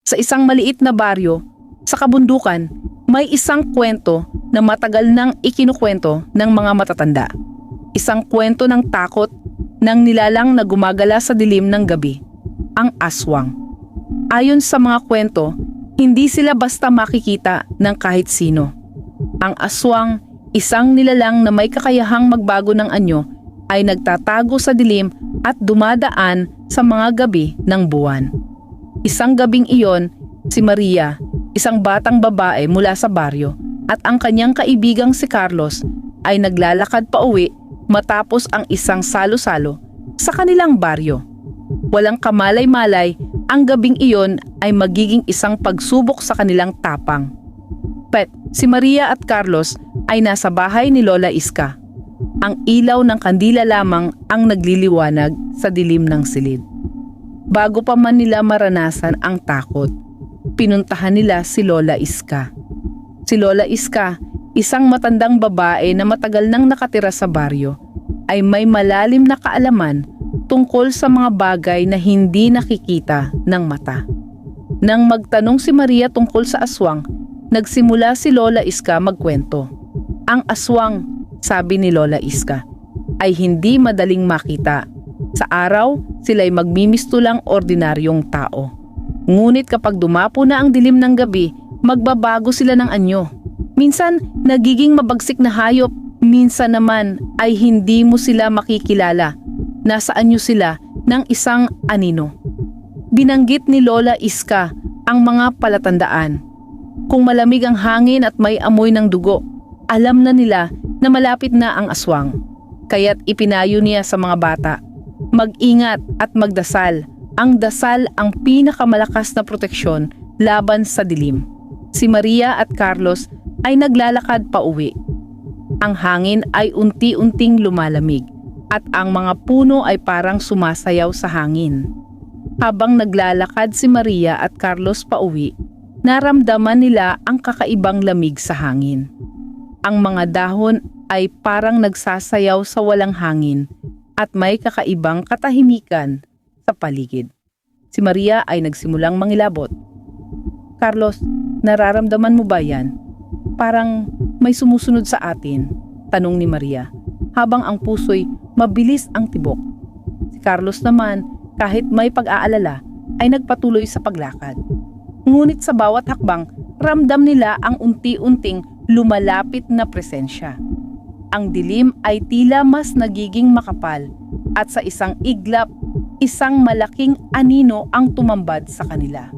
Sa isang maliit na baryo, sa kabundukan, may isang kwento na matagal nang ikinukwento ng mga matatanda. Isang kwento ng takot ng nilalang na gumagala sa dilim ng gabi, ang aswang. Ayon sa mga kwento, hindi sila basta makikita ng kahit sino. Ang aswang, isang nilalang na may kakayahang magbago ng anyo, ay nagtatago sa dilim at dumadaan sa mga gabi ng buwan. Isang gabing iyon, si Maria, isang batang babae mula sa baryo, at ang kanyang kaibigang si Carlos ay naglalakad pa uwi matapos ang isang salo-salo sa kanilang baryo. Walang kamalay-malay, ang gabing iyon ay magiging isang pagsubok sa kanilang tapang. Si Maria at Carlos ay nasa bahay ni Lola Iska. Ang ilaw ng kandila lamang ang nagliliwanag sa dilim ng silid. Bago pa man nila maranasan ang takot, pinuntahan nila si Lola Iska. Si Lola Iska, isang matandang babae na matagal nang nakatira sa baryo, ay may malalim na kaalaman tungkol sa mga bagay na hindi nakikita ng mata. Nang magtanong si Maria tungkol sa aswang, nagsimula si Lola Iska magkwento. Ang aswang, sabi ni Lola Iska, ay hindi madaling makita. Sa araw, sila'y magmimistulang ordinaryong tao. Ngunit kapag dumapo na ang dilim ng gabi, magbabago sila ng anyo. Minsan, nagiging mabagsik na hayop. Minsan naman ay hindi mo sila makikilala. Nasa anyo sila ng isang anino. Binanggit ni Lola Iska ang mga palatandaan. Kung malamig ang hangin at may amoy ng dugo, alam na nila na malapit na ang aswang. Kaya't ipinayo niya sa mga bata, mag-ingat at magdasal. Ang dasal ang pinakamalakas na proteksyon laban sa dilim. Si Maria at Carlos ay naglalakad pa uwi. Ang hangin ay unti-unting lumalamig at ang mga puno ay parang sumasayaw sa hangin. Habang naglalakad si Maria at Carlos pa uwi, naramdaman nila ang kakaibang lamig sa hangin. Ang mga dahon ay parang nagsasayaw sa walang hangin at may kakaibang katahimikan sa paligid. Si Maria ay nagsimulang mangilabot. Carlos, nararamdaman mo ba yan? Parang may sumusunod sa atin, tanong ni Maria, habang ang puso'y mabilis ang tibok. Si Carlos naman, kahit may pag-aalala, ay nagpatuloy sa paglakad. Ngunit sa bawat hakbang, ramdam nila ang unti-unting lumalapit na presensya. Ang dilim ay tila mas nagiging makapal at sa isang iglap, isang malaking anino ang tumambad sa kanila.